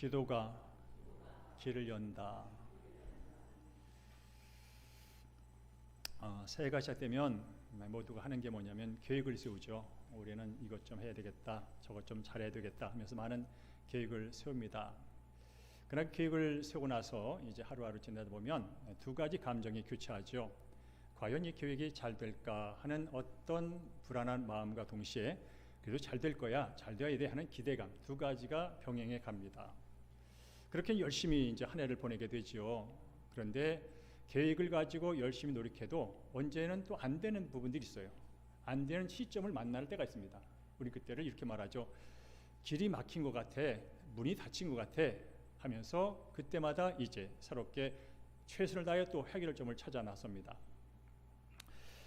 기도가 길을 연다. 새해가 시작되면 모두가 하는 게 뭐냐면 계획을 세우죠. 올해는 이것 좀 해야 되겠다, 저것 좀 잘해야 되겠다 하면서 많은 계획을 세웁니다. 그러나 계획을 세우고 나서 이제 하루하루 지내다 보면 두 가지 감정이 교차하죠. 과연 이 계획이 잘 될까 하는 어떤 불안한 마음과 동시에 그래도 잘 될 거야, 잘 되어야 돼 하는 기대감, 두 가지가 병행해 갑니다. 그렇게 열심히 이제 한 해를 보내게 되죠. 그런데 계획을 가지고 열심히 노력해도 언제는 또 안 되는 부분들이 있어요. 안 되는 시점을 만날 때가 있습니다. 우리 그때를 이렇게 말하죠. 길이 막힌 것 같아, 문이 닫힌 것 같아 하면서 그때마다 이제 새롭게 최선을 다해 또 해결점을 찾아 나섭니다.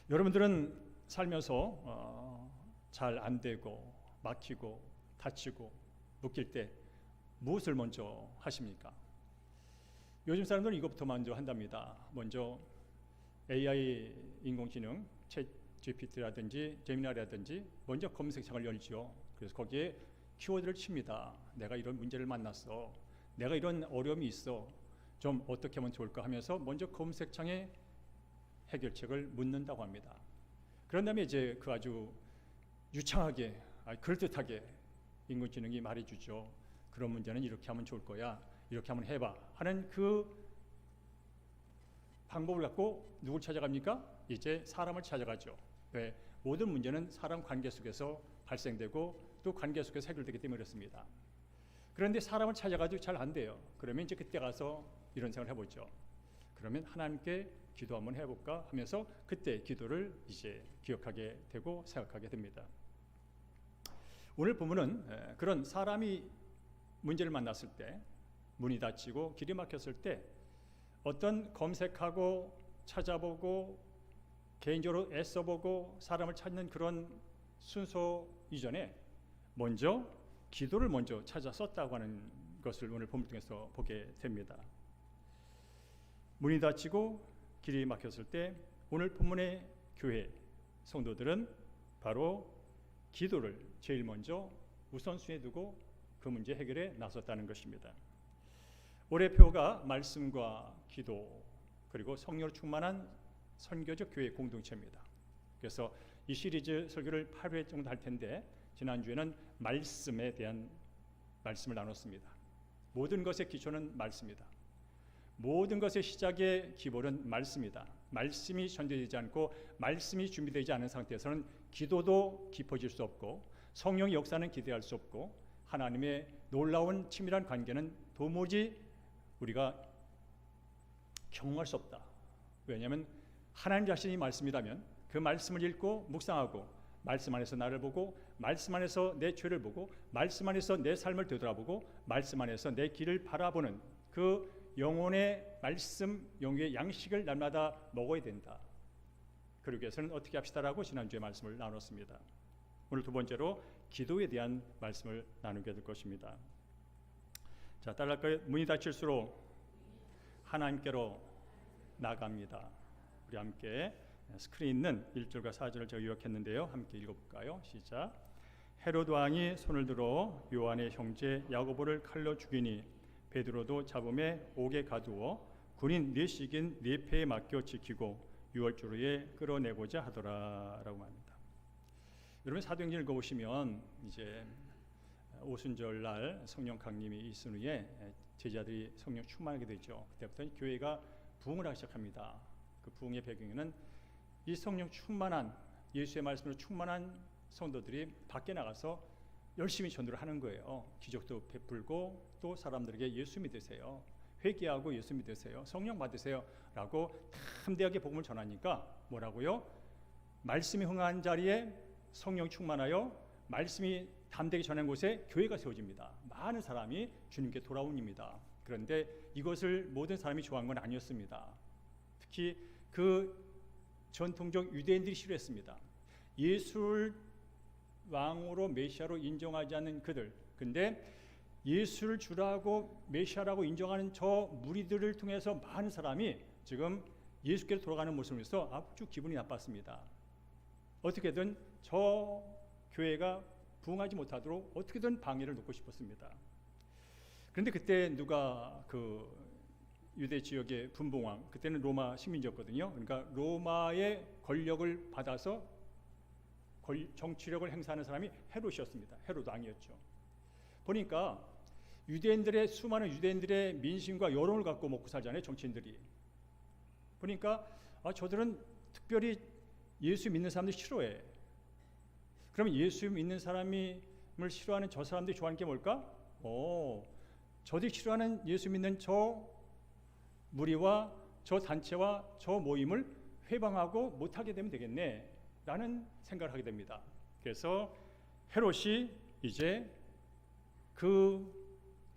여러분들은 살면서 잘 안 되고 막히고 닫히고 묶일 때 무엇을 먼저 하십니까? 요즘 사람들은 이것부터 먼저 한답니다. 먼저 AI 인공지능, 챗 GPT라든지 제미나이라든지 먼저 검색창을 열죠. 그래서 거기에 키워드를 칩니다. 내가 이런 문제를 만났어. 내가 이런 어려움이 있어. 좀 어떻게 하면 좋을까 하면서 먼저 검색창에 해결책을 묻는다고 합니다. 그런 다음에 이제 그 아주 유창하게, 그럴듯하게 인공지능이 말해주죠. 그런 문제는 이렇게 하면 좋을 거야, 이렇게 한번 해봐 하는 그 방법을 갖고 누굴 찾아갑니까? 이제 사람을 찾아가죠. 왜? 모든 문제는 사람 관계 속에서 발생되고 또 관계 속에서 해결되기 때문에 그렇습니다. 그런데 사람을 찾아가도 잘 안 돼요. 그러면 이제 그때 가서 이런 생각을 해보죠. 그러면 하나님께 기도 한번 해볼까 하면서 그때 기도를 이제 기억하게 되고 생각하게 됩니다. 오늘 본문은 그런 사람이 문제를 만났을 때, 문이 닫히고 길이 막혔을 때 어떤 검색하고 찾아보고 개인적으로 애써보고 사람을 찾는 그런 순서 이전에 먼저 기도를 먼저 찾아 썼다고 하는 것을 오늘 본문 통해서 보게 됩니다. 문이 닫히고 길이 막혔을 때 오늘 본문의 교회 성도들은 바로 기도를 제일 먼저 우선순위에 두고 그 문제 해결에 나섰다는 것입니다. 올해 표가 말씀과 기도 그리고 성령으로 충만한 선교적 교회 공동체입니다. 그래서 이 시리즈 설교를 8회 정도 할 텐데 지난주에는 말씀에 대한 말씀을 나눴습니다. 모든 것의 기초는 말씀이다. 모든 것의 시작의 기본은 말씀이다. 말씀이 전제되지 않고 말씀이 준비되지 않은 상태에서는 기도도 깊어질 수 없고 성령의 역사는 기대할 수 없고 하나님의 놀라운 친밀한 관계는 도무지 우리가 경험할 수 없다. 왜냐하면 하나님 자신이 말씀이라면 그 말씀을 읽고 묵상하고 말씀 안에서 나를 보고 말씀 안에서 내 죄를 보고 말씀 안에서 내 삶을 되돌아보고 말씀 안에서 내 길을 바라보는 그 영혼의 말씀, 영의 양식을 날마다 먹어야 된다. 그러기 위해서는 어떻게 합시다라고 지난주에 말씀을 나눴습니다. 오늘 두 번째로 기도에 대한 말씀을 나누게 될 것입니다. 자, 따라할까요? 문이 닫힐수록 하나님께로 나갑니다. 우리 함께 스크린에 있는 1절과 4절을 제가 요약했는데요. 함께 읽어볼까요? 시작. 헤롯 왕이 손을 들어 요한의 형제 야고보를 칼로 죽이니 베드로도 잡음에 옥에 가두어 군인 넷씩인 네 패에 맡겨 지키고 6월주로에 끌어내고자 하더라라고 합니다. 여러분 사도행전 읽어보시면 이제 오순절 날 성령 강림이 있은 후에 제자들이 성령 충만하게 되죠. 그때부터 교회가 부흥을 하기 시작합니다. 그 부흥의 배경에는 이 성령 충만한 예수의 말씀으로 충만한 성도들이 밖에 나가서 열심히 전도를 하는 거예요. 기적도 베풀고 또 사람들에게 예수 믿으세요, 회개하고 예수 믿으세요, 성령 받으세요 라고 담대하게 복음을 전하니까 뭐라고요? 말씀이 흥한 자리에 성령 충만하여 말씀이 담대하게 전한 곳에 교회가 세워집니다. 많은 사람이 주님께 돌아옵니다. 그런데 이것을 모든 사람이 좋아한 건 아니었습니다. 특히 그 전통적 유대인들이 싫어했습니다. 예수를 왕으로 메시아로 인정하지 않는 그들, 근데 예수를 주라고 메시아라고 인정하는 저 무리들을 통해서 많은 사람이 지금 예수께로 돌아가는 모습을 해서 아주 기분이 나빴습니다. 어떻게든 저 교회가 부흥하지 못하도록 어떻게든 방해를 놓고 싶었습니다. 그런데 그때 누가 그 유대 지역의 분봉왕, 그때는 로마 식민지였거든요. 그러니까 로마의 권력을 받아서 정치력을 행사하는 사람이 헤롯이었습니다. 헤롯 왕이었죠. 보니까 수많은 유대인들의 민심과 여론을 갖고 먹고 살잖아요, 정치인들이. 보니까 저들은 특별히 예수 믿는 사람들이 싫어해. 그러면 예수 믿는 사람을 싫어하는 저 사람들이 좋아하는 게 뭘까? 저들이 싫어하는 예수 믿는 저 무리와 저 단체와 저 모임을 회방하고 못하게 되면 되겠네 라는 생각을 하게 됩니다. 그래서 헤롯이 이제 그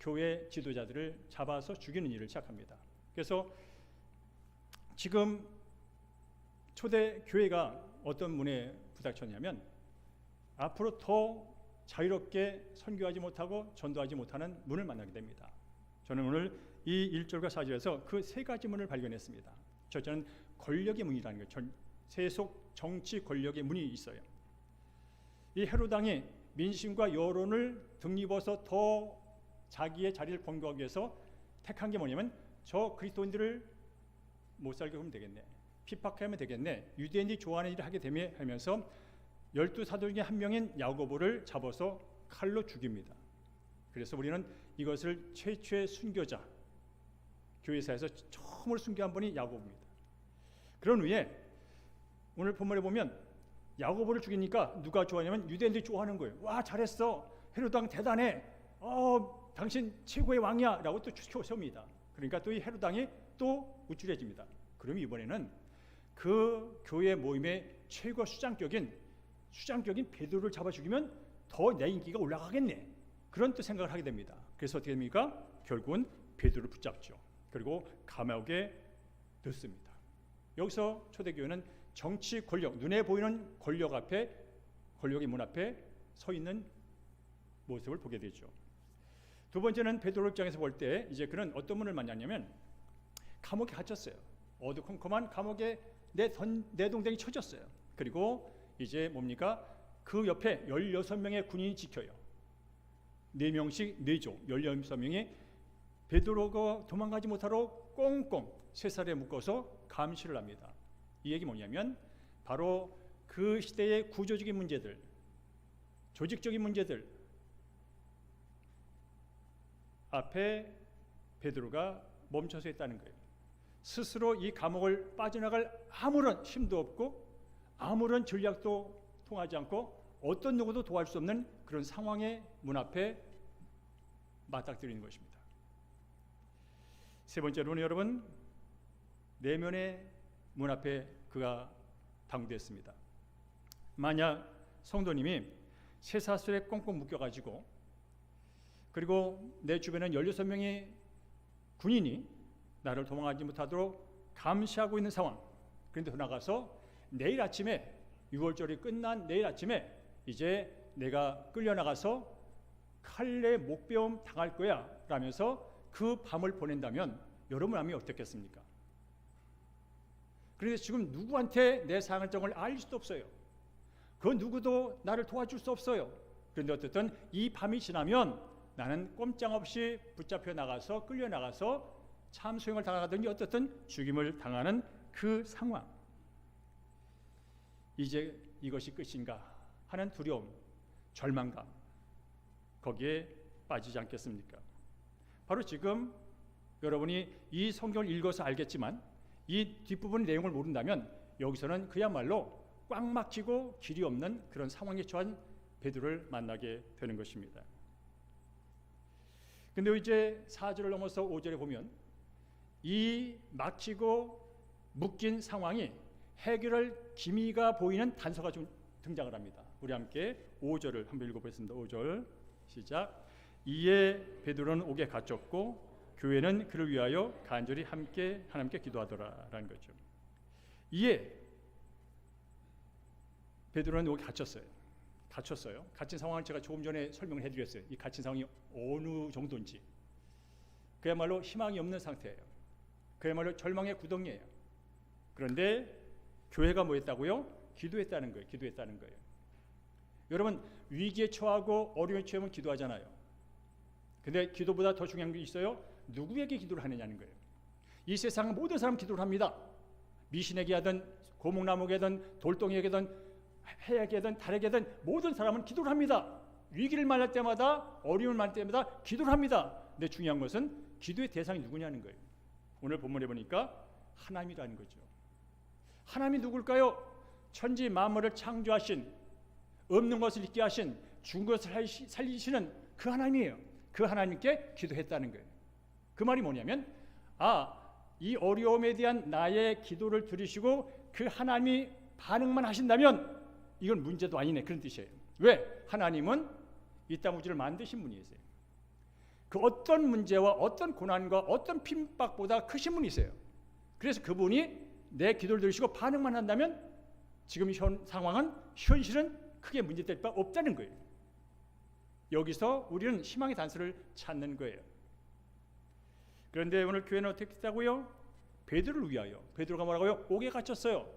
교회 지도자들을 잡아서 죽이는 일을 시작합니다. 그래서 지금 초대 교회가 어떤 문에 부닥쳤냐면 앞으로 더 자유롭게 선교하지 못하고 전도하지 못하는 문을 만나게 됩니다. 저는 오늘 이 1절과 4절에서 그 세 가지 문을 발견했습니다. 첫째는 권력의 문이라는 거예요. 세속 정치 권력의 문이 있어요. 이 헤롯 왕이 민심과 여론을 등입어서 더 자기의 자리를 권고하기 위해서 택한 게 뭐냐면 저 그리스도인들을 못 살게 하면 되겠네, 핍박하면 되겠네, 유대인들이 좋아하는 일을 하게 되며 하면서 12사도 중에 한 명인 야고보를 잡아서 칼로 죽입니다. 그래서 우리는 이것을 최초의 순교자, 교회사에서 처음으로 순교한 분이 야고보입니다. 그런 후에 오늘 본문에 보면 야고보를 죽이니까 누가 좋아하냐면 유대인들이 좋아하는 거예요. 와, 잘했어, 헤롯 왕 대단해, 당신 최고의 왕이야 라고 또 추켜 세웁니다. 그러니까 또 이 헤롯 왕이 또 우쭐해집니다. 그럼 이번에는 그 교회 모임의 최고 수장격인 베드로를 잡아 죽이면 더 내 인기가 올라가겠네, 그런 또 생각을 하게 됩니다. 그래서 어떻게 됩니까? 결국은 베드로를 붙잡죠. 그리고 감옥에 넣습니다. 여기서 초대교회는 정치 권력, 눈에 보이는 권력의 문 앞에 서 있는 모습을 보게 되죠. 두 번째는 베드로 입장에서 볼 때 이제 그는 어떤 문을 만났냐면 감옥에 갇혔어요. 어두컴컴한 감옥에 내 동댕이 쳐졌어요. 그리고 이제 뭡니까? 그 옆에 16명의 군인이 지켜요. 4명씩 4조 16명이 베드로가 도망가지 못하도록 꽁꽁 쇠살에 묶어서 감시를 합니다. 이 얘기 뭐냐면 바로 그 시대의 구조적인 문제들, 조직적인 문제들 앞에 베드로가 멈춰서 있다는 거예요. 스스로 이 감옥을 빠져나갈 아무런 힘도 없고 아무런 전략도 통하지 않고 어떤 누구도 도와줄 수 없는 그런 상황의 문 앞에 맞닥뜨리는 것입니다. 세 번째로는 여러분, 내면의 문 앞에 그가 당도했습니다. 만약 성도님이 쇠사슬에 꽁꽁 묶여가지고 그리고 내 주변엔 16명의 군인이 나를 도망가지 못하도록 감시하고 있는 상황, 그런데 나가서 내일 아침에 6월절이 끝난 내일 아침에 이제 내가 끌려나가서 칼에 목베움 당할 거야 라면서 그 밤을 보낸다면 여러분 마음이 어떻겠습니까? 그런데 지금 누구한테 내 상황을 알릴 수도 없어요. 그 누구도 나를 도와줄 수 없어요. 그런데 어쨌든 이 밤이 지나면 나는 꼼짝없이 붙잡혀 나가서 끌려나가서 참수형을 당하든지 어쨌든 죽임을 당하는 그 상황, 이제 이것이 끝인가 하는 두려움, 절망감, 거기에 빠지지 않겠습니까? 바로 지금 여러분이 이 성경을 읽어서 알겠지만 이 뒷부분 내용을 모른다면 여기서는 그야말로 꽉 막히고 길이 없는 그런 상황에 처한 베드로를 만나게 되는 것입니다. 근데 이제 4절을 넘어서 5절에 보면 이 막히고 묶인 상황이 해결할 기미가 보이는 단서가 좀 등장을 합니다. 우리 함께 5절을 한번 읽어보겠습니다. 5절 시작. 이에 베드로는 옥에 갇혔고 교회는 그를 위하여 간절히 하나님께 기도하더라라는 거죠. 이에 베드로는 옥에 갇혔어요. 갇힌 상황을 제가 조금 전에 설명을 해드렸어요. 이 갇힌 상황이 어느 정도인지. 그야말로 희망이 없는 상태예요. 그야말로 절망의 구덩이에요. 그런데 교회가 뭐 했다고요? 기도했다는 거예요. 여러분, 위기에 처하고 어려움에 처하면 기도하잖아요. 근데 기도보다 더 중요한 게 있어요. 누구에게 기도를 하느냐는 거예요. 이 세상 모든 사람 기도를 합니다. 미신에게 하든 고목나무에게 하든 돌덩이에게 하든 해에게 하든 달에게 하든 모든 사람은 기도를 합니다. 위기를 만날 때마다 어려움을 만날 때마다 기도를 합니다. 근데 중요한 것은 기도의 대상이 누구냐는 거예요. 오늘 본문에 보니까 하나님이라는 거죠. 하나님이 누굴까요? 천지 만물을 창조하신, 없는 것을 있게 하신, 죽은 것을 살리시는 그 하나님이에요. 그 하나님께 기도했다는 거예요. 그 말이 뭐냐면 이 어려움에 대한 나의 기도를 들으시고 그 하나님이 반응만 하신다면 이건 문제도 아니네, 그런 뜻이에요. 왜? 하나님은 이 땅 우주를 만드신 분이세요. 그 어떤 문제와 어떤 고난과 어떤 핍박보다 크신 분이세요. 그래서 그분이 내 기도를 들으시고 반응만 한다면 지금 상황은, 현실은 크게 문제될 바 없다는 거예요. 여기서 우리는 희망의 단서를 찾는 거예요. 그런데 오늘 교회는 어떻게 했다고요? 베드로를 위하여. 베드로가 뭐라고요? 옥에 갇혔어요.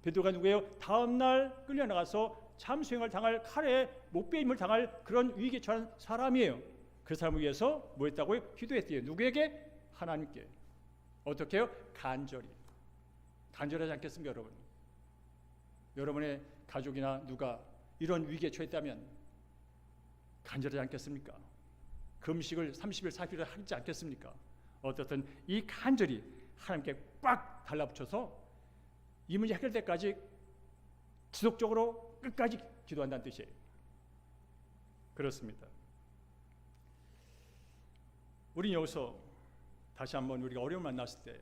베드로가 누구예요? 다음날 끌려나가서 참수행을 당할, 칼에 목베임을 당할 그런 위기에 처한 사람이에요. 그 사람을 위해서 뭐 했다고요? 기도했대요. 누구에게? 하나님께. 어떻게 해요? 간절히. 간절하지 않겠습니까, 여러분? 여러분의 가족이나 누가 이런 위기에 처했다면 간절하지 않겠습니까? 금식을 30일, 40일 하지 않겠습니까? 어떻든 이 간절히 하나님께 꽉 달라붙여서 이 문제 해결될 때까지 지속적으로 끝까지 기도한다는 뜻이에요. 그렇습니다. 우리는 여기서 다시 한번 우리가 어려움을 만났을 때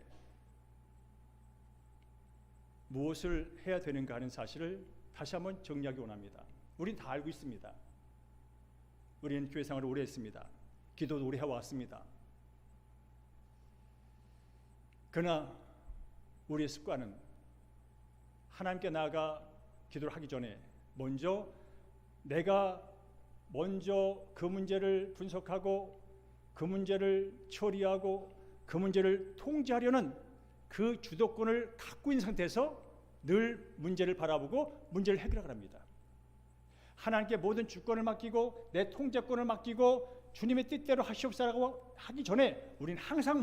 무엇을 해야 되는가 하는 사실을 다시 한번 정리하기 원합니다. 우리는 다 알고 있습니다. 우리는 교회 생활을 오래 했습니다. 기도도 오래 해왔습니다. 그러나 우리의 습관은 하나님께 나아가 기도를 하기 전에 내가 먼저 그 문제를 분석하고 그 문제를 처리하고 그 문제를 통제하려는 그 주도권을 갖고 있는 상태에서 늘 문제를 바라보고 문제를 해결하려 합니다. 하나님께 모든 주권을 맡기고 내 통제권을 맡기고 주님의 뜻대로 하시옵소서라고 하기 전에 우리는 항상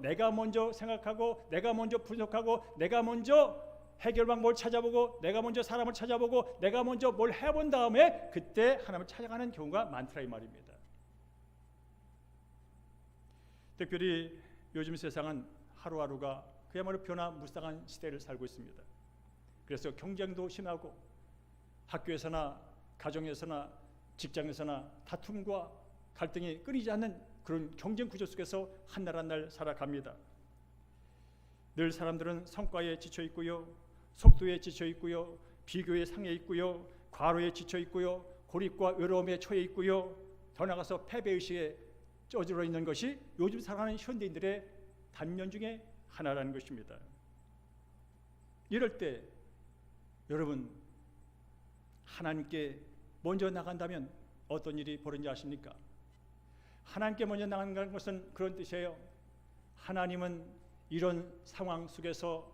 내가 먼저 생각하고 내가 먼저 분석하고 내가 먼저 해결 방법을 찾아보고 내가 먼저 사람을 찾아보고 내가 먼저 뭘 해본 다음에 그때 하나님을 찾아가는 경우가 많더라 이 말입니다. 특별히 요즘 세상은 하루하루가 그야말로 변화무쌍한 시대를 살고 있습니다. 그래서 경쟁도 심하고 학교에서나 가정에서나 직장에서나 다툼과 갈등이 끊이지 않는 그런 경쟁 구조 속에서 한 날 한 날 살아갑니다. 늘 사람들은 성과에 지쳐 있고요, 속도에 지쳐 있고요, 비교에 상해 있고요, 과로에 지쳐 있고요, 고립과 외로움에 처해 있고요, 더 나아가서 패배의식에 쩌들어 있는 것이 요즘 살아가는 현대인들의 단면 중에 하나라는 것입니다. 이럴 때 여러분 하나님께 먼저 나간다면 어떤 일이 벌어지는지 아십니까? 하나님께 먼저 나간다는 것은 그런 뜻이에요. 하나님은 이런 상황 속에서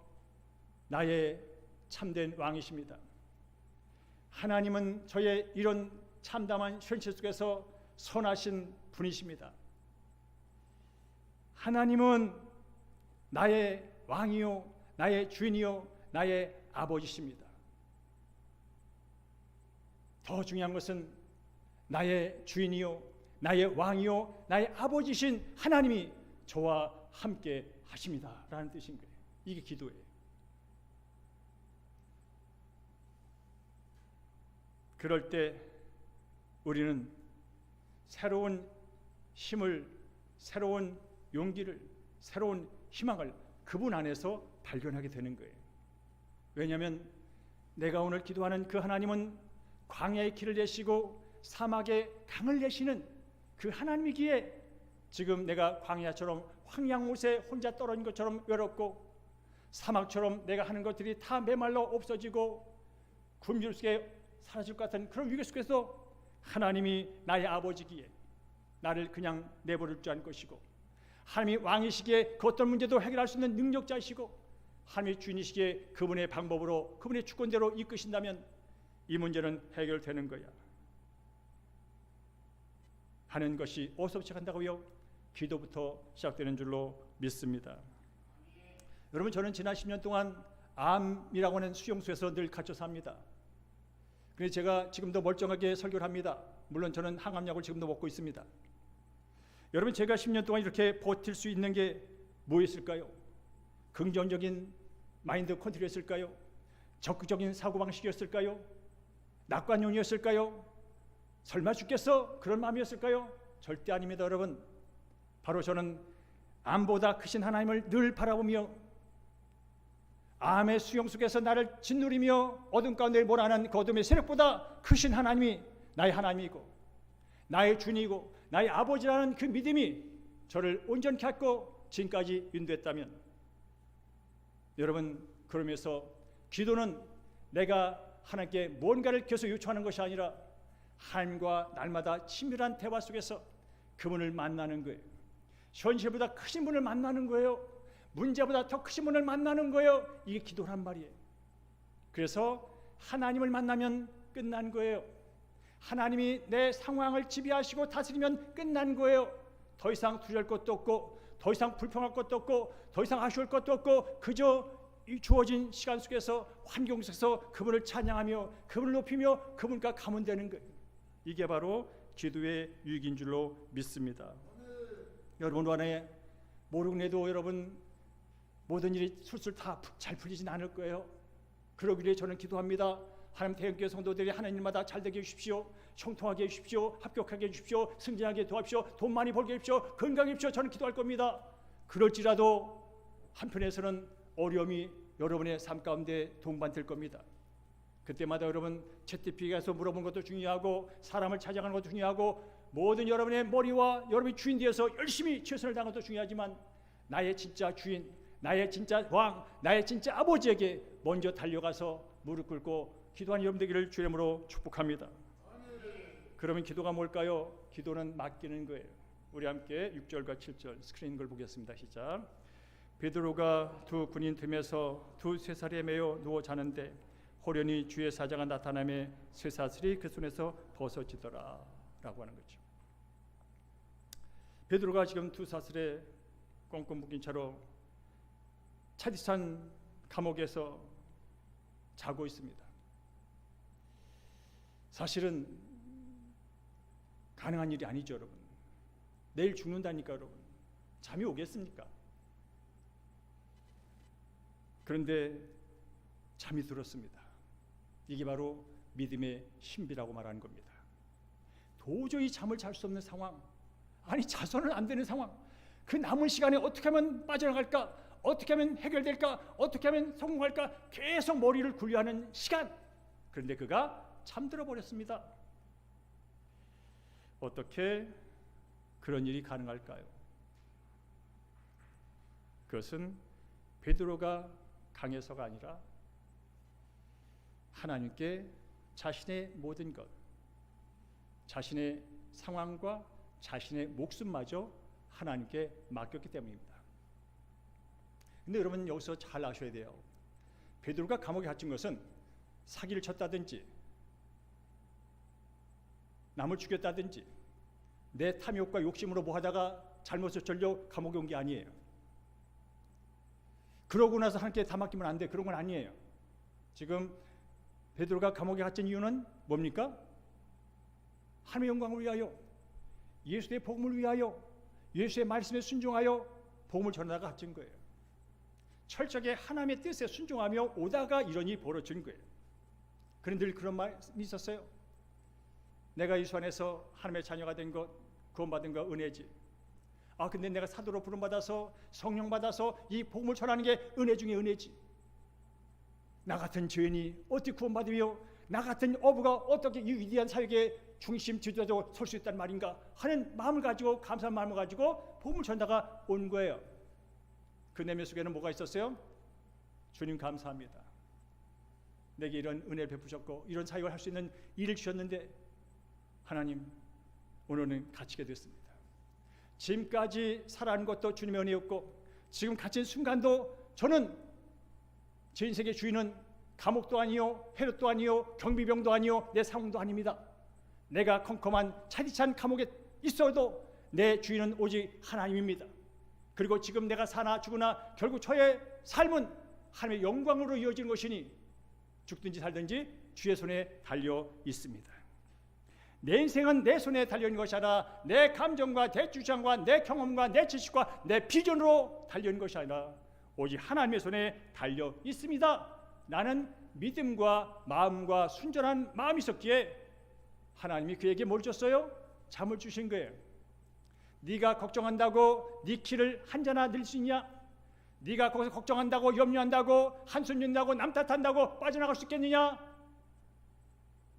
나의 참된 왕이십니다. 하나님은 저의 이런 참담한 현실 속에서 선하신 분이십니다. 하나님은 나의 왕이요, 나의 주인이요, 나의 아버지십니다. 더 중요한 것은 나의 주인이요, 나의 왕이요, 나의 아버지신 하나님이 저와 함께 하십니다 라는 뜻인 거예요. 이게 기도예요. 그럴 때 우리는 새로운 힘을, 새로운 용기를, 새로운 희망을 그분 안에서 발견하게 되는 거예요. 왜냐하면 내가 오늘 기도하는 그 하나님은 광야의 길을 내시고 사막에 강을 내시는 그 하나님이기에 지금 내가 광야처럼 황양못에 혼자 떨어진 것처럼 외롭고 사막처럼 내가 하는 것들이 다 메말라 없어지고 굶주릴 속에 사라질 것 같은 그런 위기 속에서 하나님이 나의 아버지기에 나를 그냥 내버릴 줄 아는 것이고 하나님이 왕이시기에 그 어떤 문제도 해결할 수 있는 능력자이시고 하나님이 주인이시기에 그분의 방법으로 그분의 주권대로 이끄신다면 이 문제는 해결되는 거야. 하는 것이 어디서부터 시작한다고요? 기도부터 시작되는 줄로 믿습니다. 여러분, 저는 지난 10년 동안 암이라고 하는 수용소에서 늘 갇혀 삽니다. 그래서 제가 지금도 멀쩡하게 설교를 합니다. 물론 저는 항암약을 지금도 먹고 있습니다. 여러분, 제가 10년 동안 이렇게 버틸 수 있는 게 뭐였을까요? 긍정적인 마인드 컨트롤이었을까요? 적극적인 사고방식이었을까요? 낙관론이었을까요? 설마 죽겠어? 그런 마음이었을까요? 절대 아닙니다, 여러분. 바로 저는 암보다 크신 하나님을 늘 바라보며 암의 수용 속에서 나를 짓누리며 어둠 가운데 몰아넣은 그 어둠의 세력보다 크신 하나님이 나의 하나님이고 나의 주님이고 나의 아버지라는 그 믿음이 저를 온전히 갖고 지금까지 인도했다면, 여러분, 그러면서 기도는 내가 하나님께 뭔가를 계속 요청하는 것이 아니라 하나님과 날마다 친밀한 대화 속에서 그분을 만나는 거예요. 현실보다 크신 분을 만나는 거예요. 문제보다 더 크신 분을 만나는 거예요. 이게 기도란 말이에요. 그래서 하나님을 만나면 끝난 거예요. 하나님이 내 상황을 지배하시고 다스리면 끝난 거예요. 더 이상 두려울 것도 없고, 더 이상 불평할 것도 없고, 더 이상 아쉬울 것도 없고, 그저 이 주어진 시간 속에서, 환경 속에서 그분을 찬양하며 그분을 높이며 그분과 가면 되는 거예요. 이게 바로 기도의 유익인 줄로 믿습니다. 여러분 안에 모르고 해도 여러분 모든 일이 술술 다 잘 풀리진 않을 거예요. 그러기를 저는 기도합니다. 하나님, 대형교회 성도들이 하는 일마다 잘 되게 해주십시오. 형통하게 해주십시오. 합격하게 해주십시오. 승진하게 도와주십시오. 돈 많이 벌게 해주십시오. 건강해 주십시오. 저는 기도할 겁니다. 그럴지라도 한편에서는 어려움이 여러분의 삶 가운데 동반될 겁니다. 그때마다 여러분 채티피가서 물어보는 것도 중요하고, 사람을 찾아가는 것도 중요하고, 모든 여러분의 머리와 여러분의 주인 뒤에서 열심히 최선을 다하는 것도 중요하지만, 나의 진짜 주인, 나의 진짜 왕, 나의 진짜 아버지에게 먼저 달려가서 무릎 꿇고 기도하는 여러분 되기를 주의 이름으로 축복합니다. 그러면 기도가 뭘까요? 기도는 맡기는 거예요. 우리 함께 6절과 7절 스크린 걸 보겠습니다. 시작. 베드로가 두 군인 틈에서 두 쇠사슬에 매여 누워 자는데 호련히 주의 사자가 나타나며 쇠사슬이 그 손에서 벗어지더라 라고 하는 거죠. 베드로가 지금 두 사슬에 꽁꽁 묶인 채로 차디찬 감옥에서 자고 있습니다. 사실은 가능한 일이 아니죠, 여러분. 내일 죽는다니까, 여러분. 잠이 오겠습니까? 그런데 잠이 들었습니다. 이게 바로 믿음의 신비라고 말하는 겁니다. 도저히 잠을 잘 수 없는 상황, 아니 자서는 안 되는 상황, 그 남은 시간에 어떻게 하면 빠져나갈까, 어떻게 하면 해결될까, 어떻게 하면 성공할까, 계속 머리를 굴려하는 시간. 그런데 그가 잠들어 버렸습니다. 어떻게 그런 일이 가능할까요? 그것은 베드로가 강해서가 아니라 하나님께 자신의 모든 것, 자신의 상황과 자신의 목숨마저 하나님께 맡겼기 때문입니다. 근데 여러분 여기서 잘 아셔야 돼요. 베드로가 감옥에 갇힌 것은 사기를 쳤다든지 남을 죽였다든지 내 탐욕과 욕심으로 뭐 하다가 잘못을 저질러 감옥에 온 게 아니에요. 그러고 나서 하나님께 다 맡기면 안 돼. 그런 건 아니에요. 지금 베드로가 감옥에 갇힌 이유는 뭡니까? 하나님의 영광을 위하여, 예수의 복음을 위하여, 예수의 말씀에 순종하여 복음을 전하다가 갇힌 거예요. 철저하게 하나님의 뜻에 순종하며 오다가 이런 일이 벌어진 거예요. 그런데 늘 그런 말이 있었어요. 내가 예수 안에서 하나님의 자녀가 된 것, 구원받은 것 은혜지. 아 근데 내가 사도로 부름받아서 성령 받아서 이 복음을 전하는 게 은혜 중에 은혜지. 나 같은 죄인이 어떻게 구원받으며 나 같은 어부가 어떻게 이 위대한 사역의 중심 지도자로 설 수 있단 말인가 하는 마음을 가지고, 감사한 마음을 가지고 복음을 전다가 온 거예요. 그 내면 속에는 뭐가 있었어요? 주님 감사합니다. 내게 이런 은혜를 베푸셨고 이런 사역을 할 수 있는 일을 주셨는데 하나님 오늘은 갇히게 됐습니다. 지금까지 살아가는 것도 주님의 은혜였고 지금 갇힌 순간도 저는 제 인생의 주인은 감옥도 아니요, 헤롯도 아니요, 경비병도 아니요, 내 상황도 아닙니다. 내가 컴컴한 차디찬 감옥에 있어도 내 주인은 오직 하나님입니다. 그리고 지금 내가 사나 죽으나 결국 저의 삶은 하나님의 영광으로 이어지는 것이니 죽든지 살든지 주의 손에 달려 있습니다. 내 인생은 내 손에 달려있는 것이 아니라 내 감정과 내 주장과 내 경험과 내 지식과 내 비전으로 달려있는 것이 아니라 오직 하나님의 손에 달려 있습니다. 나는 믿음과 마음과 순전한 마음이 있었기에 하나님이 그에게 뭘 줬어요? 잠을 주신 거예요. 네가 걱정한다고 네 키를 한 자나 늘 수 있냐? 네가 거기서 걱정한다고 염려한다고 한숨 짓는다고 남 탓한다고 빠져나갈 수 있겠느냐?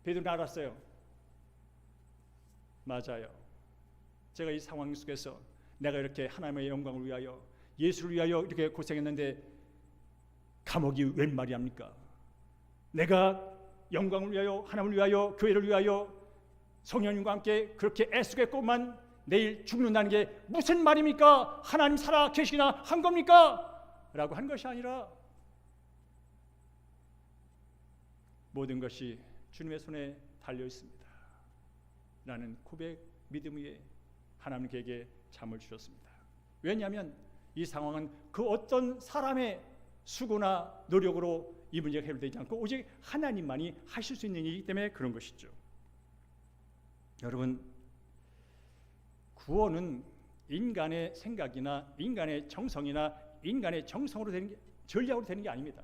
베드로는 알았어요. 맞아요. 제가 이 상황 속에서 내가 이렇게 하나님의 영광을 위하여 예수를 위하여 이렇게 고생했는데 감옥이 웬 말이합니까? 내가 영광을 위하여 하나님을 위하여 교회를 위하여 성령님과 함께 그렇게 애쓰겠고만 내일 죽는다는 게 무슨 말입니까? 하나님 살아 계시기나 한 겁니까? 라고 한 것이 아니라 모든 것이 주님의 손에 달려 있습니다 라는 고백 믿음 위에 하나님 그에게 잠을 주셨습니다. 왜냐하면 이 상황은 그 어떤 사람의 수고나 노력으로 이 문제가 해결되지 않고 오직 하나님만이 하실 수 있는 일이기 때문에 그런 것이죠. 여러분, 구원은 인간의 생각이나 인간의 정성이나 인간의 정성으로 되는 게, 전략으로 되는 게 아닙니다.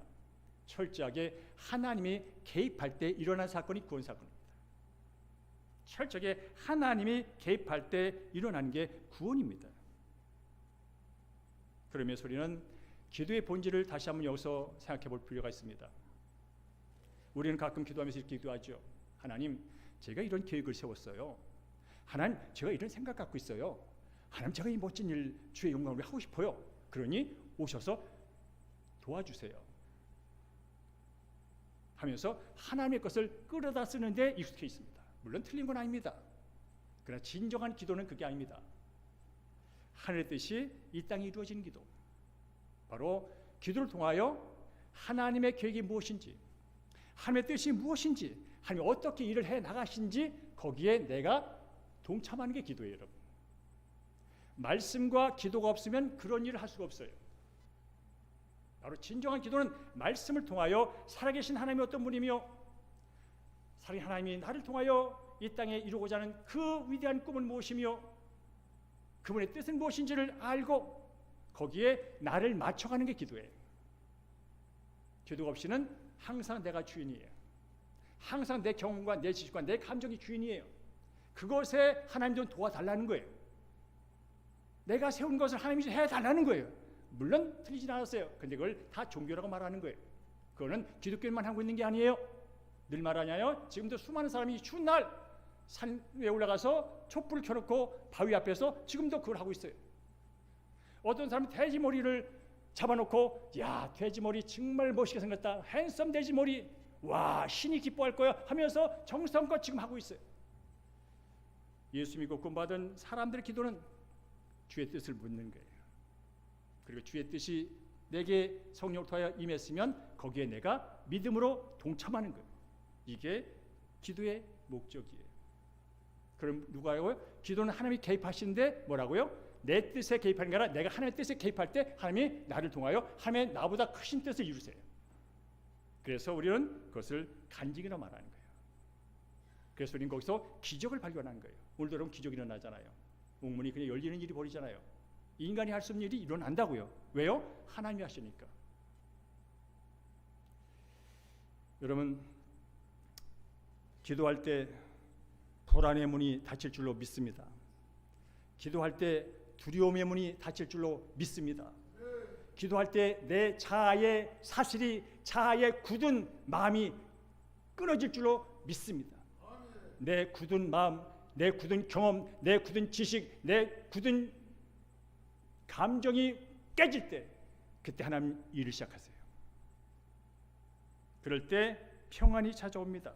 철저하게 하나님이 개입할 때 일어난 사건이 구원 사건입니다. 철저하게 하나님이 개입할 때 일어나는 게 구원입니다. 그러면서 우리는 기도의 본질을 다시 한번 여기서 생각해 볼 필요가 있습니다. 우리는 가끔 기도하면서 이렇게 기도하죠. 하나님, 제가 이런 계획을 세웠어요. 하나님, 제가 이런 생각 갖고 있어요. 하나님, 제가 이 멋진 일 주의 영광을 위해 하고 싶어요. 그러니 오셔서 도와주세요 하면서 하나님의 것을 끌어다 쓰는 데 익숙해 있습니다. 물론 틀린 건 아닙니다. 그러나 진정한 기도는 그게 아닙니다. 하늘의 뜻이 이 땅에 이루어지는 기도, 바로 기도를 통하여 하나님의 계획이 무엇인지, 하나님의 뜻이 무엇인지, 하나님이 어떻게 일을 해 나가신지 거기에 내가 동참하는 게 기도예요. 여러분, 말씀과 기도가 없으면 그런 일을 할 수가 없어요. 바로 진정한 기도는 말씀을 통하여 살아계신 하나님이 어떤 분이며 살아계신 하나님이 나를 통하여 이 땅에 이루고자 하는 그 위대한 꿈은 무엇이며 그분의 뜻은 무엇인지를 알고 거기에 나를 맞춰가는 게 기도예요. 기도가 없이는 항상 내가 주인이에요. 항상 내 경험과 내 지식과 내 감정이 주인이에요. 그것에 하나님 좀 도와달라는 거예요. 내가 세운 것을 하나님이 해달라는 거예요. 물론 틀리진 않았어요. 근데 그걸 다 종교라고 말하는 거예요. 그거는 기독교인만 하고 있는 게 아니에요. 늘 말하냐요. 지금도 수많은 사람이 추운 날 산 위에 올라가서 촛불을 켜놓고 바위 앞에서 지금도 그걸 하고 있어요. 어떤 사람은 돼지머리를 잡아놓고 야, 돼지머리 정말 멋있게 생겼다, 핸섬 돼지머리, 와, 신이 기뻐할 거야 하면서 정성껏 지금 하고 있어요. 예수 믿고 구원받은 사람들의 기도는 주의 뜻을 묻는 거예요. 그리고 주의 뜻이 내게 성령을 통하여 임했으면 거기에 내가 믿음으로 동참하는 거예요. 이게 기도의 목적이에요. 그럼 누가 하고요? 기도는 하나님이 개입하시는데 뭐라고요? 내 뜻에 개입하는 게 아니라 내가 하나님의 뜻에 개입할 때 하나님이 나를 통하여 하나님의 나보다 크신 뜻을 이루세요. 그래서 우리는 그것을 간증이라 말하는 거예요. 그래서 우리는 거기서 기적을 발견하는 거예요. 오늘도 여러분 기적이 일어나잖아요. 옥문이 그냥 열리는 일이 벌이잖아요. 인간이 할 수 없는 일이 일어난다고요. 왜요? 하나님이 하시니까. 여러분, 기도할 때 불안의 문이 닫힐 줄로 믿습니다. 기도할 때 두려움의 문이 닫힐 줄로 믿습니다. 기도할 때 내 자아의 사실이, 자아의 굳은 마음이 끊어질 줄로 믿습니다. 내 굳은 마음, 내 굳은 경험, 내 굳은 지식, 내 굳은 감정이 깨질 때 그때 하나님 일을 시작하세요. 그럴 때 평안이 찾아옵니다.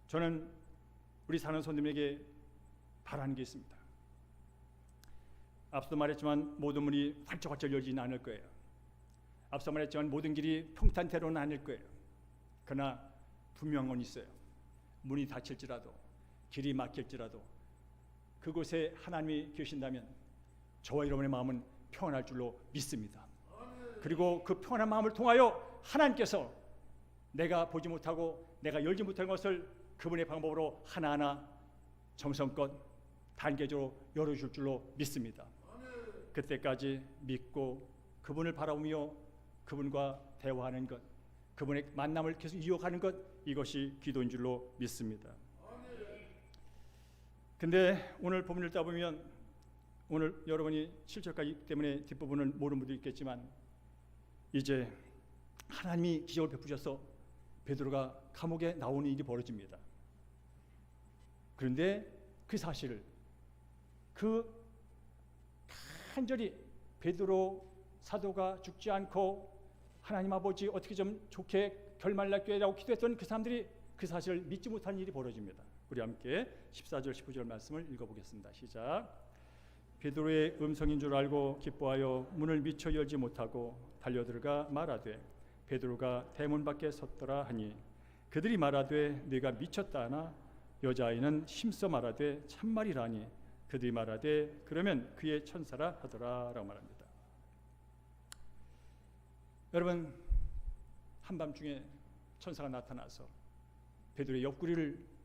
저는 우리 사는 손님에게 바라는 게 있습니다. 앞서도 말했지만 모든 문이 활짝활짝 열리지는 않을 거예요. 앞서 말했지만 모든 길이 평탄대로는 아닐 거예요. 그러나 분명한 건 있어요. 문이 닫힐지라도, 길이 막힐지라도 그곳에 하나님이 계신다면 저와 여러분의 마음은 평안할 줄로 믿습니다. 그리고 그 평안한 마음을 통하여 하나님께서 내가 보지 못하고 내가 열지 못한 것을 그분의 방법으로 하나하나 정성껏 단계적으로 열어줄 줄로 믿습니다. 그때까지 믿고 그분을 바라보며 그분과 대화하는 것, 그분의 만남을 계속 이어가는 것, 이것이 기도인 줄로 믿습니다. 근데 오늘 본문을 읽다 보면 오늘 여러분이 7절까지 때문에 뒷부분은 모르는 분도 있겠지만 이제 하나님이 기적을 베푸셔서 베드로가 감옥에 나오는 일이 벌어집니다. 그런데 그 사실을 간절히 베드로 사도가 죽지 않고 하나님 아버지 어떻게 좀 좋게 결말날 기회라고 기도했던 그 사람들이 그 사실을 믿지 못한 일이 벌어집니다. 우리 함께 14절 15절 말씀을 읽어보겠습니다. 시작. 베드로의 음성인 줄 알고 기뻐하여 문을 미처 열지 못하고 달려들어가 말하되 베드로가 대문 밖에 섰더라 하니 그들이 말하되 네가 미쳤다 하나 여자아이는 힘써 말하되 참말이라니 그들이 말하되 그러면 그의 천사라 하더라 라고 말합니다. 여러분, 한밤중에 천사가 나타나서 베드로의 옆구리를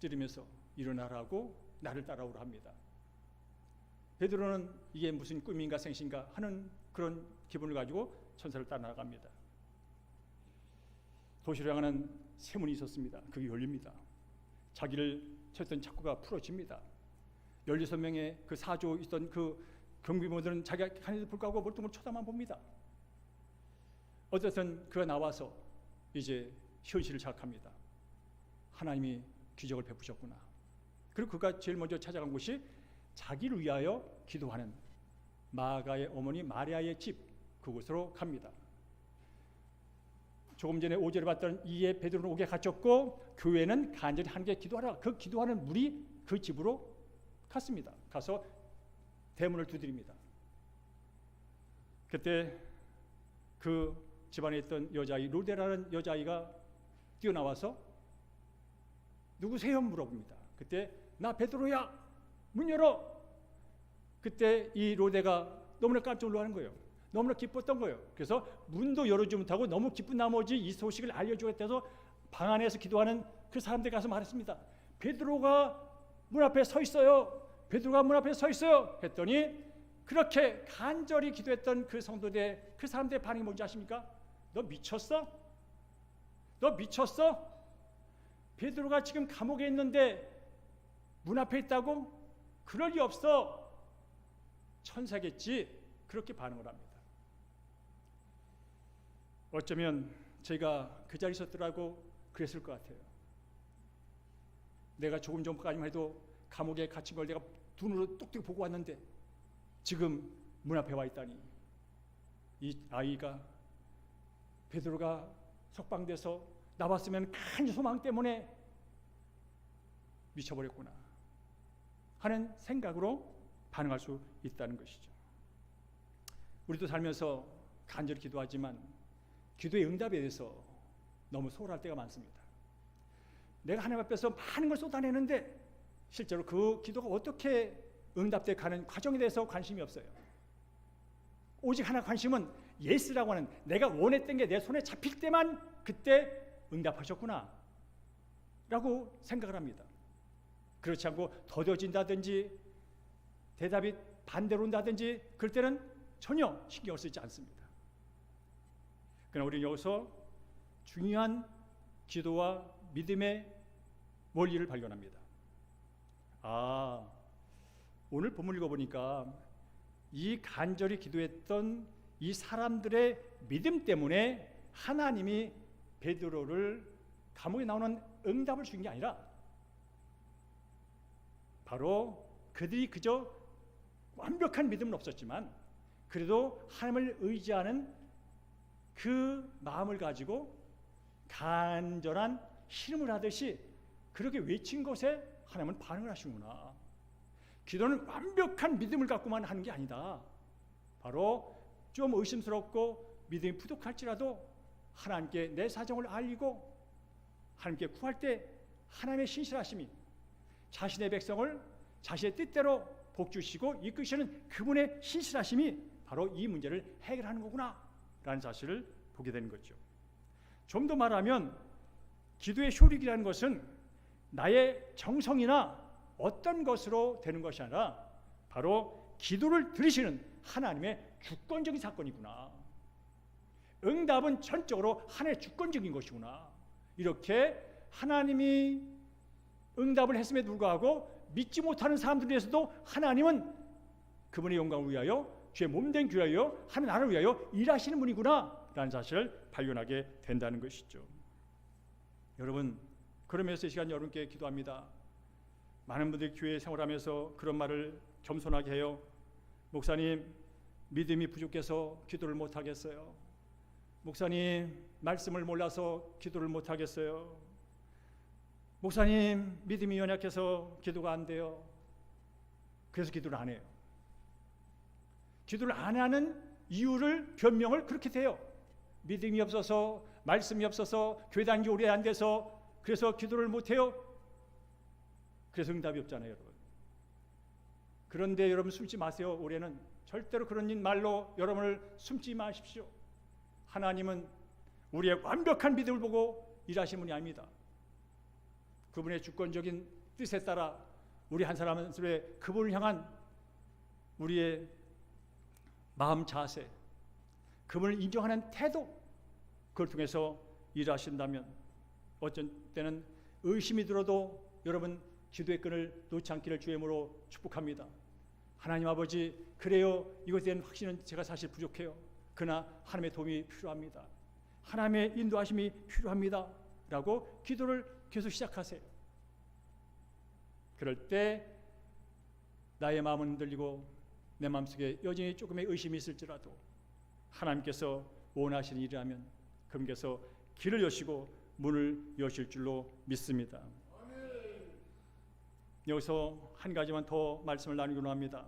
찌르면서 일어나라고 나를 따라오라 합니다. 베드로는 이게 무슨 꿈인가 생신가 하는 그런 기분을 가지고 천사를 따라 나갑니다. 도시로 향하는 세문이 있었습니다. 그게 열립니다. 자기를 쳤던 착고가 풀어집니다. 16명의 그 사조 있던 그 경비원들은 자기가 하는데도 불구하고 멀뚱멀 쳐다만 봅니다. 어쨌든 그가 나와서 이제 현실을 자각합니다. 하나님이 기적을 베푸셨구나. 그리고 그가 제일 먼저 찾아간 곳이 자기를 위하여 기도하는 마가의 어머니 마리아의 집, 그곳으로 갑니다. 조금 전에 5절에 봤던 이에 베드로는 옥에 갇혔고 교회는 간절히 하나님께 기도하라. 그 기도하는 물이 그 집으로 갔습니다. 가서 대문을 두드립니다. 그때 그 집안에 있던 여자아이 로데라는 여자아이가 뛰어나와서 누구세요? 물어봅니다. 그때 나 베드로야, 문 열어. 그때 이 로데가 너무나 깜짝 놀라는 거예요. 너무나 기뻤던 거예요. 그래서 문도 열어주지 못하고 너무 기쁜 나머지 이 소식을 알려주겠다 해서 방 안에서 기도하는 그 사람들 가서 말했습니다. 베드로가 문 앞에 서 있어요. 베드로가 문 앞에 서 있어요. 했더니 그렇게 간절히 기도했던 그 성도들, 그 사람들의 반응이 뭔지 아십니까? 너 미쳤어? 너 미쳤어? 베드로가 지금 감옥에 있는데 문 앞에 있다고? 그럴 리 없어. 천사겠지. 그렇게 반응을 합니다. 어쩌면 제가 그 자리에 있었더라고 그랬을 것 같아요. 내가 조금 전까지만 해도 감옥에 갇힌 걸 내가 두 눈으로 똑똑히 보고 왔는데 지금 문 앞에 와 있다니, 이 아이가 베드로가 석방돼서 나왔으면 큰 소망 때문에 미쳐버렸구나 하는 생각으로 반응할 수 있다는 것이죠. 우리도 살면서 간절히 기도하지만 기도의 응답에 대해서 너무 소홀할 때가 많습니다. 내가 하나님 앞에서 많은 걸 쏟아내는데 실제로 그 기도가 어떻게 응답돼 가는 과정에 대해서 관심이 없어요. 오직 하나 관심은 예스라고 하는 내가 원했던 게 내 손에 잡힐 때만 그때 응답하셨구나 라고 생각을 합니다. 그렇지 않고 더뎌진다든지 대답이 반대로 온다든지 그럴 때는 전혀 신경 쓰지 않습니다. 그러나 우리는 여기서 중요한 기도와 믿음의 원리를 발견합니다. 오늘 본문 읽어보니까 이 간절히 기도했던 이 사람들의 믿음 때문에 하나님이 베드로를 감옥에 나오는 응답을 주신 게 아니라 바로 그들이 그저 완벽한 믿음은 없었지만 그래도 하나님을 의지하는 그 마음을 가지고 간절한 신음을 하듯이 그렇게 외친 것에 하나님은 반응을 하시는구나. 기도는 완벽한 믿음을 갖고만 하는 게 아니다. 바로 좀 의심스럽고 믿음이 부족할지라도 하나님께 내 사정을 알리고 하나님께 구할 때 하나님의 신실하심이 자신의 백성을 자신의 뜻대로 복주시고 이끄시는 그분의 신실하심이 바로 이 문제를 해결하는 거구나 라는 사실을 보게 되는 거죠. 좀 더 말하면 기도의 효력이라는 것은 나의 정성이나 어떤 것으로 되는 것이 아니라 바로 기도를 들으시는 하나님의 주권적인 사건이구나. 응답은 전적으로 하나님의 주권적인 것이구나. 이렇게 하나님이 응답을 했음에도 불구하고 믿지 못하는 사람들에 대해서도 하나님은 그분의 영광을 위하여 주의 몸된 교회를 위하여 하나님 나라를 위하여 일하시는 분이구나 라는 사실을 발견하게 된다는 것이죠. 여러분, 그러면서 이 시간 여러분께 기도합니다. 많은 분들이 교회 생활하면서 그런 말을 겸손하게 해요. 목사님, 믿음이 부족해서 기도를 못하겠어요. 목사님, 말씀을 몰라서 기도를 못하겠어요. 목사님, 믿음이 연약해서 기도가 안 돼요. 그래서 기도를 안 해요. 기도를 안 하는 이유를 변명을 그렇게 돼요. 믿음이 없어서, 말씀이 없어서, 교회 다니기 오래 안 돼서 그래서 기도를 못 해요. 그래서 응답이 없잖아요, 여러분. 그런데 여러분 숨지 마세요. 올해는 절대로 그런 말로 여러분을 숨지 마십시오. 하나님은 우리의 완벽한 믿음을 보고 일하시는 분이 아닙니다. 그분의 주권적인 뜻에 따라 우리 한 사람 한 사람의 그분을 향한 우리의 마음 자세, 그분을 인정하는 태도, 그걸 통해서 일하신다면 어쩐 때는 의심이 들어도 여러분 기도의 끈을 놓지 않기를 주의 이름으로 축복합니다. 하나님 아버지, 그래요. 이것에 대한 확신은 제가 사실 부족해요. 그러나 하나님의 도움이 필요합니다. 하나님의 인도하심이 필요합니다. 라고 기도를 계속 시작하세요. 그럴 때 나의 마음은 흔들리고 내 마음속에 여전히 조금의 의심이 있을지라도 하나님께서 원하시는 일이라면 그분께서 길을 여시고 문을 여실 줄로 믿습니다. 여기서 한 가지만 더 말씀을 나누기로 합니다.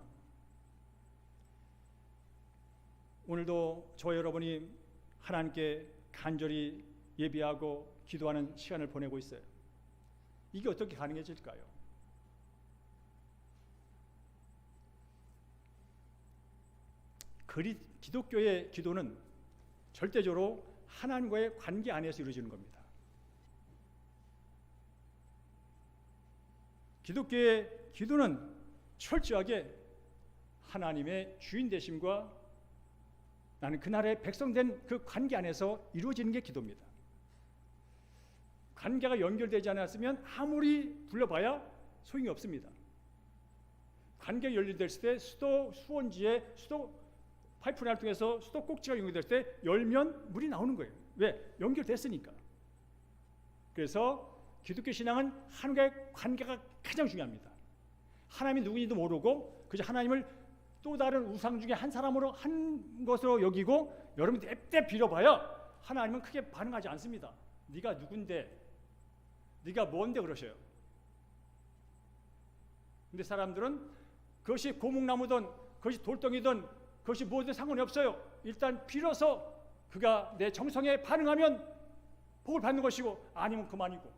오늘도 저와 여러분이 하나님께 간절히 예비하고 기도하는 시간을 보내고 있어요. 이게 어떻게 가능해질까요? 기독교의 기도는 절대적으로 하나님과의 관계 안에서 이루어지는 겁니다. 기독교의 기도는 철저하게 하나님의 주인 되심과 나는 그 나라의 백성된 그 관계 안에서 이루어지는 게 기도입니다. 관계가 연결되지 않았으면 아무리 불러봐야 소용이 없습니다. 관계가 연결됐을 때 수원지에 수도 파이프라인을 통해서 수도꼭지가 연결됐을 때 열면 물이 나오는 거예요. 왜? 연결됐으니까. 그래서 기독교 신앙은 하나님과의 관계가 가장 중요합니다. 하나님이 누구인지도 모르고 그저 하나님을 또 다른 우상 중에 한 사람으로 한 것으로 여기고 여러분이 냅대 빌어봐야 하나님은 크게 반응하지 않습니다. 네가 누군데, 네가 뭔데 그러셔요. 근데 사람들은 그것이 고목나무든 그것이 돌덩이든 그것이 무엇든 상관이 없어요. 일단 빌어서 그가 내 정성에 반응하면 복을 받는 것이고 아니면 그만이고,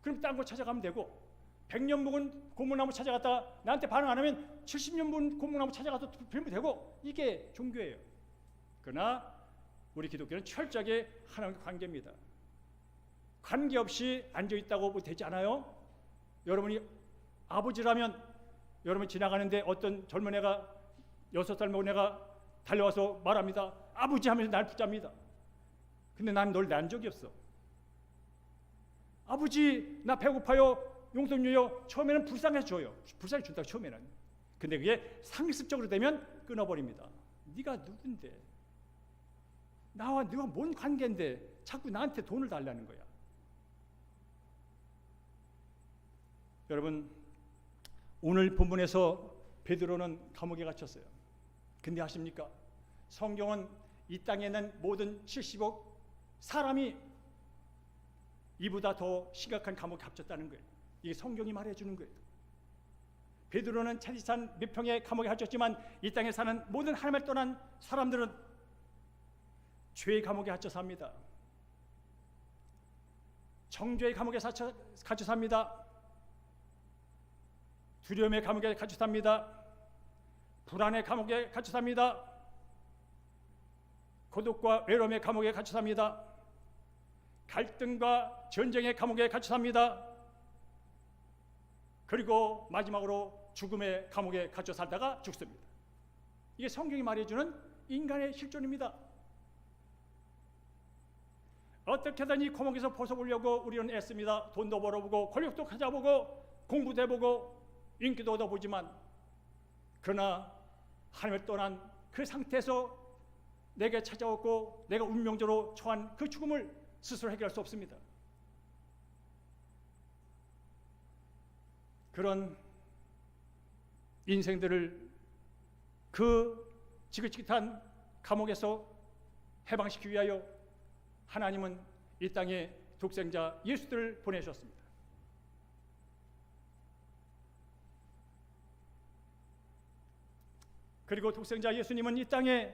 그럼 딴 거 찾아가면 되고, 100년 묵은 고목나무 찾아갔다가 나한테 반응 안 하면 70년 묵은 고목나무 찾아가서 빌면 되고, 이게 종교예요. 그러나 우리 기독교는 철저하게 하나님과 관계입니다. 관계없이 앉아있다고 되지 않아요. 여러분이 아버지라면 여러분 지나가는데 어떤 젊은 애가 6살 먹은 애가 달려와서 말합니다. 아버지 하면서 날 붙잡니다. 근데 난 널 난 적이 없어. 아버지 나 배고파요. 용돈 줘요. 처음에는 불쌍해서 줘요. 불쌍해 준다고 처음에는. 근데 그게 상습적으로 되면 끊어버립니다. 네가 누군데, 나와 네가 뭔 관계인데 자꾸 나한테 돈을 달라는 거야. 여러분, 오늘 본문에서 베드로는 감옥에 갇혔어요. 근데 아십니까? 성경은 이 땅에 있는 모든 70억 사람이 이보다 더 심각한 감옥에 갇혔다는 거예요. 이게 성경이 말해주는 거예요. 베드로는 차디찬 몇 평의 감옥에 갇혔지만 이 땅에 사는 모든 하나님을 떠난 사람들은 죄의 감옥에 갇혀 삽니다. 정죄의 감옥에 갇혀 삽니다. 두려움의 감옥에 갇혀 삽니다. 불안의 감옥에 갇혀 삽니다. 고독과 외로움의 감옥에 갇혀 삽니다. 갈등과 전쟁의 감옥에 갇혀 삽니다. 그리고 마지막으로 죽음의 감옥에 갇혀 살다가 죽습니다. 이게 성경이 말해주는 인간의 실존입니다. 어떻게든 이 감옥에서 벗어보려고 우리는 애씁니다. 돈도 벌어보고 권력도 가져보고 공부도 해보고 인기도 얻어보지만, 그러나 하나님을 떠난 그 상태에서 내게 찾아왔고 내가 운명적으로 처한 그 죽음을 스스로 해결할 수 없습니다. 그런 인생들을 그 지긋지긋한 감옥에서 해방시키기 위하여 하나님은 이 땅에 독생자 예수를 보내셨습니다. 그리고 독생자 예수님은 이 땅에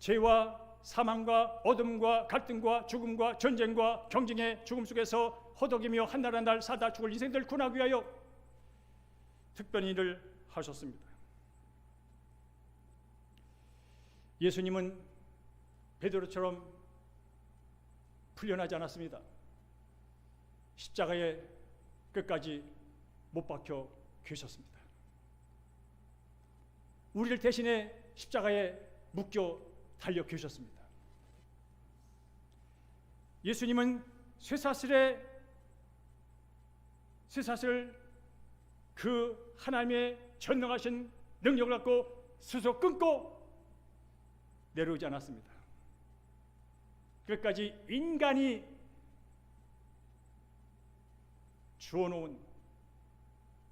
죄와 사망과 어둠과 갈등과 죽음과 전쟁과 경쟁의 죽음 속에서 허덕이며 한 날 한 날 사다 죽을 인생들 구원하기 위하여 특별히 일을 하셨습니다. 예수님은 베드로처럼 풀려나지 않았습니다. 십자가에 끝까지 못 박혀 계셨습니다. 우리를 대신해 십자가에 묶여 달려 계셨습니다. 예수님은 쇠사슬 그 하나님의 전능하신 능력을 갖고 스스로 끊고 내려오지 않았습니다. 끝까지 인간이 주어놓은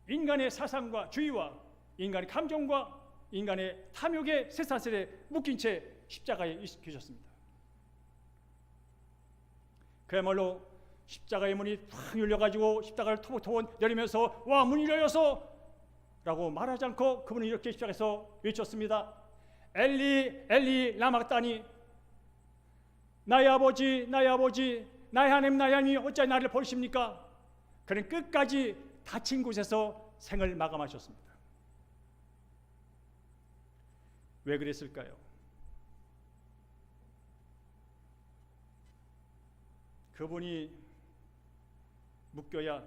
인간의 사상과 주의와 인간의 감정과 인간의 탐욕의 쇠사슬에 묶인 채 십자가에 계셨습니다. 그야말로 십자가의 문이 탁 열려가지고 십자가를 토벅토벅 내리면서 와 문이 열려서 라고 말하지 않고 그분은 이렇게 십자가에서 외쳤습니다. 엘리 엘리 라마닥다니, 나의 아버지 나의 아버지 나의 하나님 나의 하나님 어찌 나를 버리십니까? 그는 끝까지 다친 곳에서 생을 마감하셨습니다. 왜 그랬을까요? 그분이 묶여야,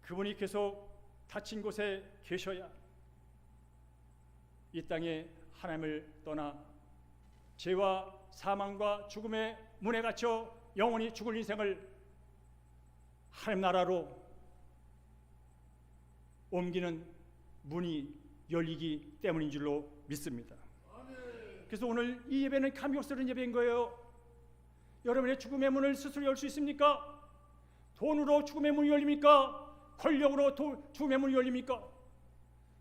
그분이 계속 다친 곳에 계셔야 이 땅에 하나님을 떠나 죄와 사망과 죽음의 문에 갇혀 영원히 죽을 인생을 하나님 나라로 옮기는 문이 열리기 때문인 줄로 믿습니다. 그래서 오늘 이 예배는 감격스러운 예배인 거예요. 여러분의 죽음의 문을 스스로 열 수 있습니까? 돈으로 죽음의 문이 열립니까? 권력으로 죽음의 문이 열립니까?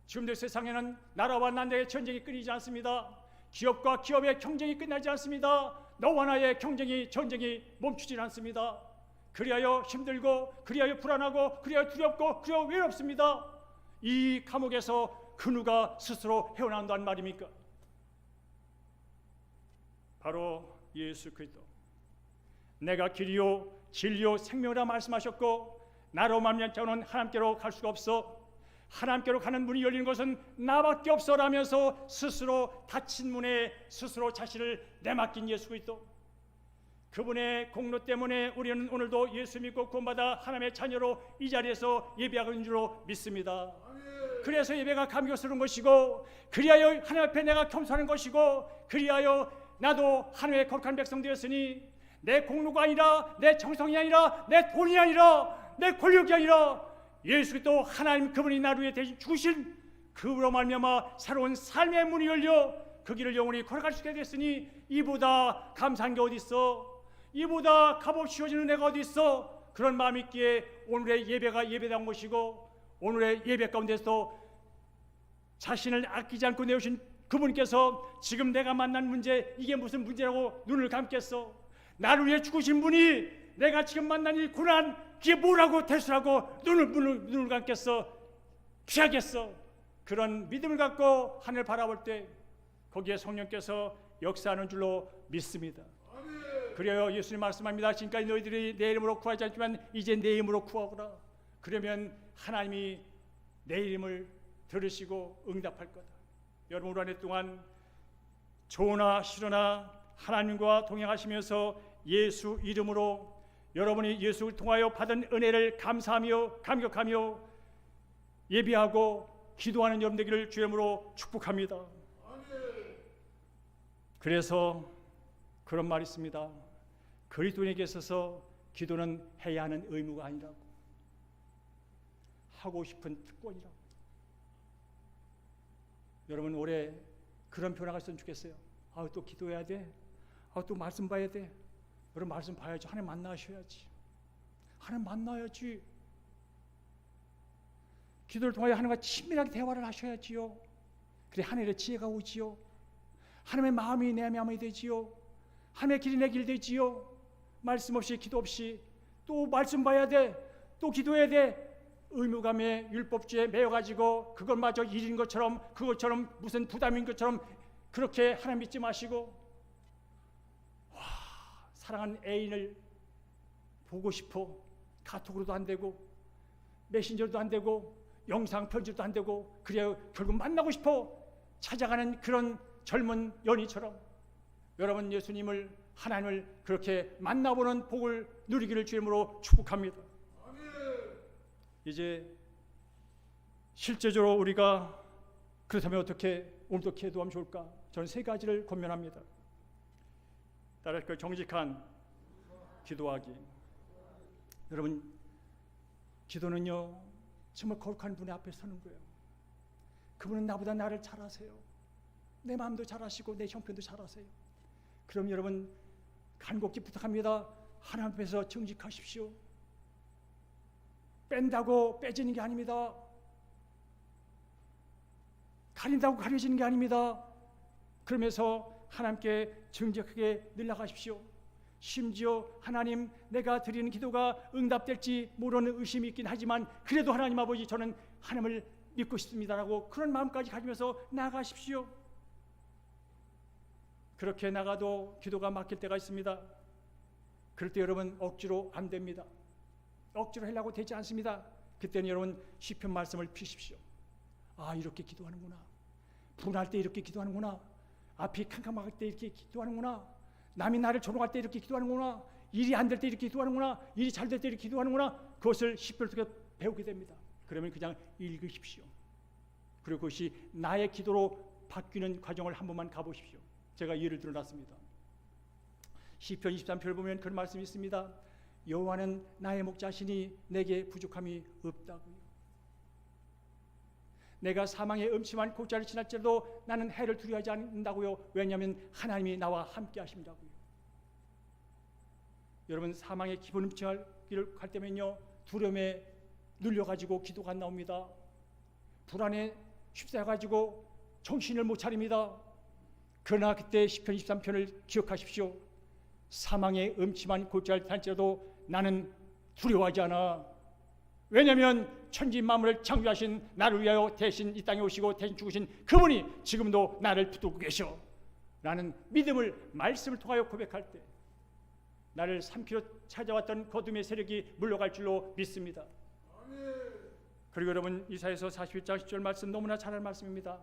지금도 세상에는 나라와 나라의 전쟁이 끊이지 않습니다. 기업과 기업의 경쟁이 끝나지 않습니다. 너와 나의 전쟁이 멈추지 않습니다. 그리하여 힘들고, 그리하여 불안하고, 그리하여 두렵고, 그리하여 외롭습니다. 이 감옥에서 그 누가 스스로 헤어난다는 말입니까? 바로 예수 그리스도. 내가 길이요 진리요 생명이라 말씀하셨고, 나로 말미암지 않고는 하나님께로 갈 수가 없어. 하나님께로 가는 문이 열리는 것은 나밖에 없어라면서 스스로 닫힌 문에 스스로 자신을 내맡긴 예수 그리스도. 그분의 공로 때문에 우리는 오늘도 예수 믿고 구원받아 하나님의 자녀로 이 자리에서 예배하고 있는 줄로 믿습니다. 그래서 예배가 감격스러운 것이고, 그리하여 하나님 앞에 내가 겸손한 것이고, 그리하여 나도 하나님의 거룩한 백성 되었으니 내 공로가 아니라, 내 정성이 아니라, 내 돈이 아니라, 내 권력이 아니라 예수 그리스도 하나님 그분이 나를 위해 대신 죽으신 그로 말미암아 새로운 삶의 문이 열려 그 길을 영원히 걸어갈 수 있게 됐으니 이보다 감사한 게 어디 있어? 이보다 값없이 주어지는 은혜가 어디 있어? 그런 마음이 있기에 오늘의 예배가 예배다운 것이고, 오늘의 예배 가운데서 자신을 아끼지 않고 내오신 그분께서 지금 내가 만난 문제, 이게 무슨 문제라고 눈을 감겠어? 나를 위해 죽으신 분이 내가 지금 만난 이 고난, 그게 뭐라고 대수라고 눈을 감겠어? 피하겠어? 그런 믿음을 갖고 하늘을 바라볼 때 거기에 성령께서 역사하는 줄로 믿습니다. 그래요. 예수님 말씀합니다. 지금까지 너희들이 내 이름으로 구하지 않지만 이제 내 이름으로 구하거라. 그러면 하나님이 내 이름을 들으시고 응답할 거다. 여러분, 올 한 해 동안 좋으나 싫으나 하나님과 동행하시면서 예수 이름으로 여러분이 예수를 통하여 받은 은혜를 감사하며 감격하며 예비하고 기도하는 여러분 되기를 주의 이름으로 축복합니다. 그래서 그런 말이 있습니다. 그리스도인에게 있어서 기도는 해야 하는 의무가 아니라고, 하고 싶은 특권이라고. 여러분, 올해 그런 변화가 있으면 좋겠어요. 또 기도해야 돼. 또 말씀 봐야 돼. 여러분, 말씀 봐야지. 하나님 만나셔야지. 하나님 만나야지. 기도를 통하여 하나님과 친밀하게 대화를 하셔야지요. 그래 하늘의 지혜가 오지요. 하나님의 마음이 내 마음이 되지요. 하나님의 길이 내 길 되지요. 말씀 없이 기도 없이 또 말씀 봐야 돼. 또 기도해야 돼. 의무감에 율법주의에 매여가지고 그것마저 일인 것처럼, 그것처럼 무슨 부담인 것처럼 그렇게 하나님 믿지 마시고, 사랑하는 애인을 보고 싶어. 카톡으로도 안 되고 메신저도 안 되고 영상 편지도 안 되고, 그래야 결국 만나고 싶어 찾아가는 그런 젊은 연희처럼 여러분, 예수님을, 하나님을 그렇게 만나보는 복을 누리기를 주님으로 축복합니다. 이제 실제적으로 우리가 그렇다면 어떻게 오늘도 기도하면 좋을까? 저는 세 가지를 권면합니다. 따라 그 정직한 기도하기. 여러분, 기도는요 정말 거룩한 분의 앞에 서는 거예요. 그분은 나보다 나를 잘 아세요. 내 마음도 잘 아시고 내 형편도 잘 아세요. 그럼 여러분, 간곡히 부탁합니다. 하나님 앞에서 정직하십시오. 뺀다고 빼지는 게 아닙니다. 가린다고 가려지는 게 아닙니다. 그러면서 하나님께 정직하게 늘나가십시오. 심지어 하나님, 내가 드리는 기도가 응답될지 모르는 의심이 있긴 하지만 그래도 하나님 아버지, 저는 하나님을 믿고 싶습니다라고 그런 마음까지 가지면서 나아가십시오. 그렇게 나가도 기도가 막힐 때가 있습니다. 그럴 때 여러분, 억지로 안 됩니다. 억지로 하려고 되지 않습니다. 그때는 여러분, 시편 말씀을 피십시오. 이렇게 기도하는구나. 분할 때 이렇게 기도하는구나. 앞이 캄캄할 때 이렇게 기도하는구나. 남이 나를 조롱할 때 이렇게 기도하는구나. 일이 안 될 때 이렇게 기도하는구나. 일이 잘 될 때 이렇게 기도하는구나. 그것을 시편을 통해 배우게 됩니다. 그러면 그냥 읽으십시오. 그리고 그것이 나의 기도로 바뀌는 과정을 한 번만 가보십시오. 제가 예를 들어놨습니다. 시편 23편을 보면 그런 말씀이 있습니다. 여호와는 나의 목자시니 내게 부족함이 없다고요. 내가 사망의 음침한 골짜기를 지날지라도 나는 해를 두려워하지 않는다고요. 왜냐하면 하나님이 나와 함께 하심이라고요. 여러분, 사망의 깊은 음침한 길을 갈 때면요, 두려움에 눌려가지고 기도가 안 나옵니다. 불안에 휩싸여가지고 정신을 못 차립니다. 그러나 그때 시편 23편을 기억하십시오. 사망의 음침한 골짜기를 지날지라도 나는 두려워하지 않아. 왜냐하면 천지 만물을 창조하신 나를 위하여 대신 이 땅에 오시고 대신 죽으신 그분이 지금도 나를 붙들고 계셔 라는 믿음을, 말씀을 통하여 고백할 때 나를 삼키러 찾아왔던 거둠의 세력이 물러갈 줄로 믿습니다. 그리고 여러분, 이사야서 41장 10절 말씀 너무나 잘 알 말씀입니다.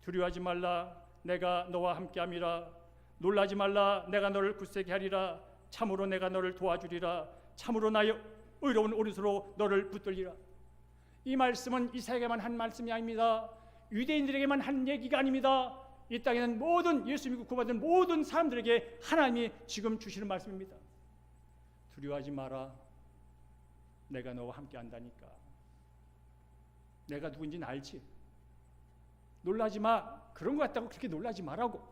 두려워하지 말라, 내가 너와 함께함이라. 놀라지 말라, 내가 너를 굳세게 하리라. 참으로 내가 너를 도와주리라. 참으로 나의 의로운 오른손으로 너를 붙들리라. 이 말씀은 이사야에게만 한 말씀이 아닙니다. 유대인들에게만 한 얘기가 아닙니다. 이 땅에는 모든 예수 믿고 구원받은 모든 사람들에게 하나님이 지금 주시는 말씀입니다. 두려워하지 마라, 내가 너와 함께 한다니까. 내가 누군지는 알지. 놀라지 마. 그런 것 같다고 그렇게 놀라지 마라고.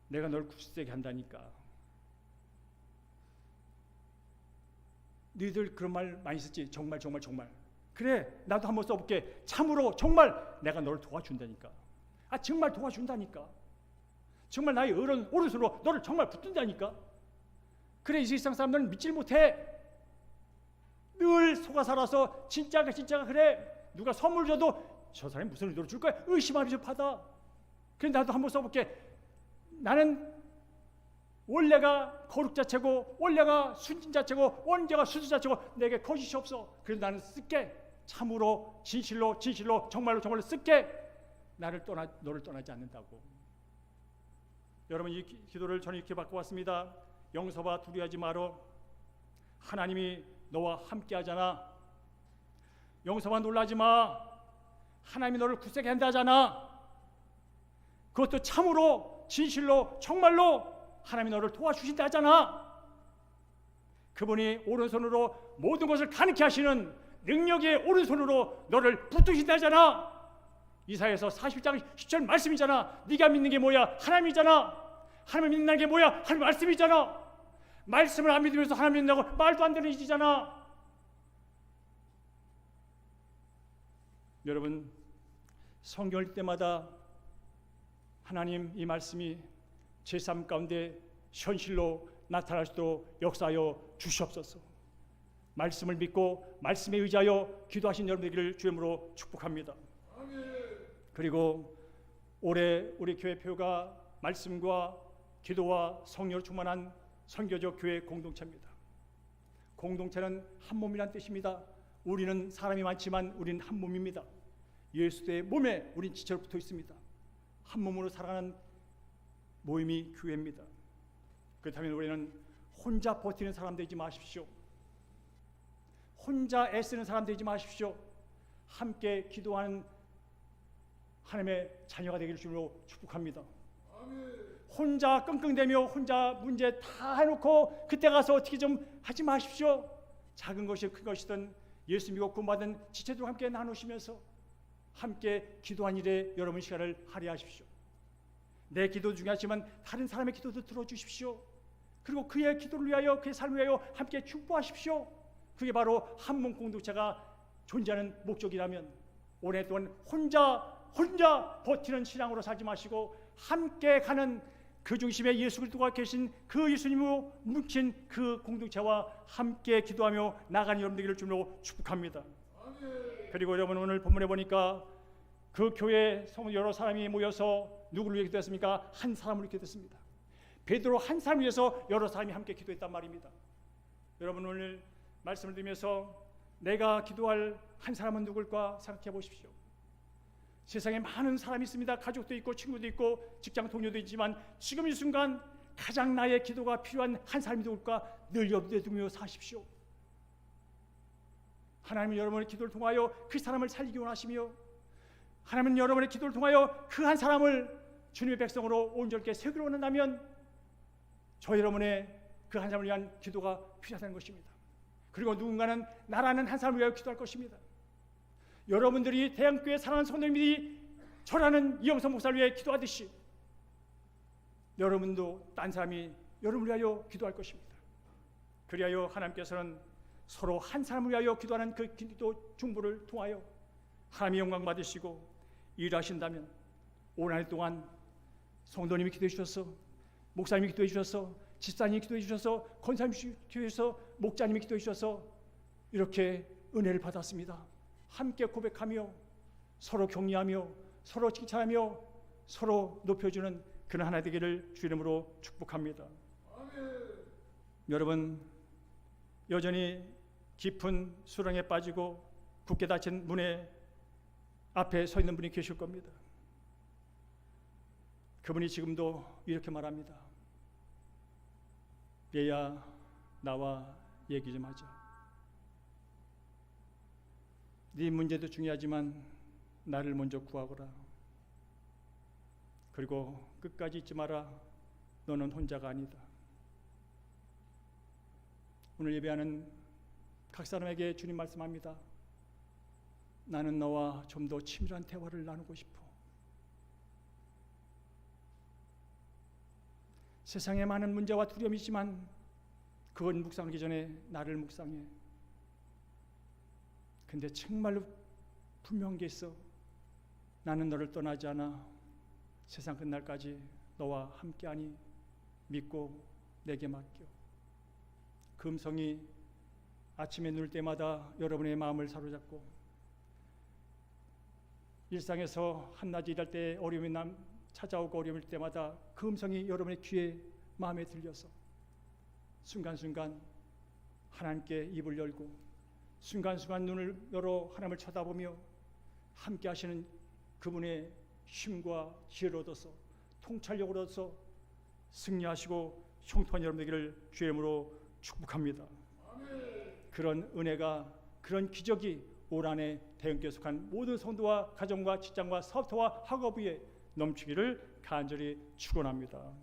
내가 널 굳세게 한다니까. 너희들 그런 말 많이 썼지. 정말 정말 정말. 그래, 나도 한번 써볼게. 참으로 정말 내가 너를 도와준다니까. 정말 도와준다니까. 정말 나의 오른손으로 너를 정말 붙든다니까. 그래, 이 세상 사람들은 믿질 못해. 늘 속아 살아서 진짜가 그래. 누가 선물 줘도 저 사람이 무슨 의도로 줄 거야? 의심하면서 받아. 그래, 나도 한번 써볼게. 나는 원래가 거룩 자체고 원래가 순진 자체고 원죄가 수수 자체고 내게 거짓이 없어. 그래서 나는 쓸게. 참으로 진실로 정말로 쓸게. 너를 떠나지 않는다고. 여러분, 이 기도를 저는 이렇게 바꿔왔습니다. 용서와 두려워하지 마라. 하나님이 너와 함께하잖아. 용서와 놀라지 마. 하나님이 너를 굳세게 한다잖아. 그것도 참으로 진실로 정말로 하나님이 너를 도와주신다잖아. 그분이 오른손으로 모든 것을 가능케 하시는 능력의 오른손으로 너를 붙드신다잖아. 이사야서 40장 10절 말씀이잖아. 네가 믿는 게 뭐야? 하나님이잖아. 하나님 믿는 게 뭐야? 하나님 말씀이잖아. 말씀을 안 믿으면서 하나님 믿는다고 말도 안 되는 일이잖아. 여러분, 성경 읽을 때마다 하나님 이 말씀이 제 삶 가운데 현실로 나타날 수도 역사하여 주시옵소서. 말씀을 믿고 말씀에 의지하여 기도하신 여러분들을 주님으로 축복합니다. 그리고 올해 우리 교회 표가 말씀과 기도와 성령으로 충만한 선교적 교회 공동체입니다. 공동체는 한 몸이란 뜻입니다. 우리는 사람이 많지만 우리는 한 몸입니다. 예수의 몸에 우린 지체로 붙어 있습니다. 한 몸으로 살아가는 모임이 교회입니다. 그렇다면 우리는 혼자 버티는 사람 되지 마십시오. 혼자 애쓰는 사람 되지 마십시오. 함께 기도하는 하나님의 자녀가 되기를 주님으로 축복합니다. 혼자 끙끙대며 혼자 문제 다 해놓고 그때 가서 어떻게 좀 하지 마십시오. 작은 것이 큰 것이든 예수 믿고 구원받은 지체들과 함께 나누시면서 함께 기도한 일에 여러분 시간을 할애하십시오. 내 기도 중요하지만 다른 사람의 기도도 들어주십시오. 그리고 그의 기도를 위하여 그의 삶을 위하여 함께 축복하십시오. 그게 바로 한 몸 공동체가 존재하는 목적이라면 오랫동안 혼자 버티는 신앙으로 살지 마시고 함께 가는 그 중심에 예수 그리스도가 계신 그 예수님으로 뭉친 그 공동체와 함께 기도하며 나가는 여러분 되기를 주님으로 축복합니다. 그리고 여러분, 오늘 본문에 보니까 그 교회 성도 여러 사람이 모여서 누구를 위해 기도했습니까? 한 사람을 위해 기도했습니다. 베드로 한 사람을 위해서 여러 사람이 함께 기도했단 말입니다. 여러분, 오늘 말씀을 들으면서 내가 기도할 한 사람은 누굴까 생각해 보십시오. 세상에 많은 사람이 있습니다. 가족도 있고 친구도 있고 직장 동료도 있지만 지금 이 순간 가장 나의 기도가 필요한 한 사람이 누굴까 늘 염두에 두며 사십시오. 하나님은 여러분의 기도를 통하여 그 사람을 살리기 원하시며 하나님은 여러분의 기도를 통하여 그 한 사람을 주님의 백성으로 온전하게 세우기를 원한다면 저 여러분의 그 한 사람을 위한 기도가 필요하다는 것입니다. 그리고 누군가는 나라는 한 사람을 위하여 기도할 것입니다. 여러분들이 대한교회 사랑하는 성도님들이 저라는 이영선 목사를 위해 기도하듯이 여러분도 딴 사람이 여러분을 위하여 기도할 것입니다. 그리하여 하나님께서는 서로 한 사람을 위하여 기도하는 그 기도 중보를 통하여 하나님의 영광 받으시고 일하신다면 올 한 해 동안 성도님이 기도해 주셔서 목사님이 기도해 주셔서 집사님이 기도해 주셔서 권사님이 기도해 주셔서 목자님이 기도해 주셔서 이렇게 은혜를 받았습니다. 함께 고백하며 서로 격려하며 서로 칭찬하며 서로 높여주는 그런 하나 되기를 주 이름으로 축복합니다. 여러분, 여전히 깊은 수렁에 빠지고 굳게 닫힌 문에 앞에 서 있는 분이 계실 겁니다. 그분이 지금도 이렇게 말합니다. 얘야, 나와 얘기 좀 하자. 네 문제도 중요하지만 나를 먼저 구하거라. 그리고 끝까지 잊지 마라. 너는 혼자가 아니다. 오늘 예배하는 각 사람에게 주님 말씀합니다. 나는 너와 좀 더 친밀한 대화를 나누고 싶어. 세상에 많은 문제와 두려움이 있지만 그건 묵상하기 전에 나를 묵상해. 근데 정말로 분명한 게 있어. 나는 너를 떠나지 않아. 세상 끝날까지 너와 함께하니 믿고 내게 맡겨. 그 음성이 아침에 누울 때마다 여러분의 마음을 사로잡고 일상에서 한낮에 일할 때 어려움이 찾아오고 어려움일 때마다 그 음성이 여러분의 귀에 마음에 들려서 순간순간 하나님께 입을 열고 순간순간 눈을 열어 하나님을 쳐다보며 함께 하시는 그분의 힘과 지혜를 얻어서 통찰력을 얻어서 승리하시고 형통한 여러분 되기를 주의 이름으로 축복합니다. 그런 은혜가, 그런 기적이 올 한해 대형교회 속한 모든 성도와 가정과 직장과 사업터와 학업 위에 넘치기를 간절히 축원합니다.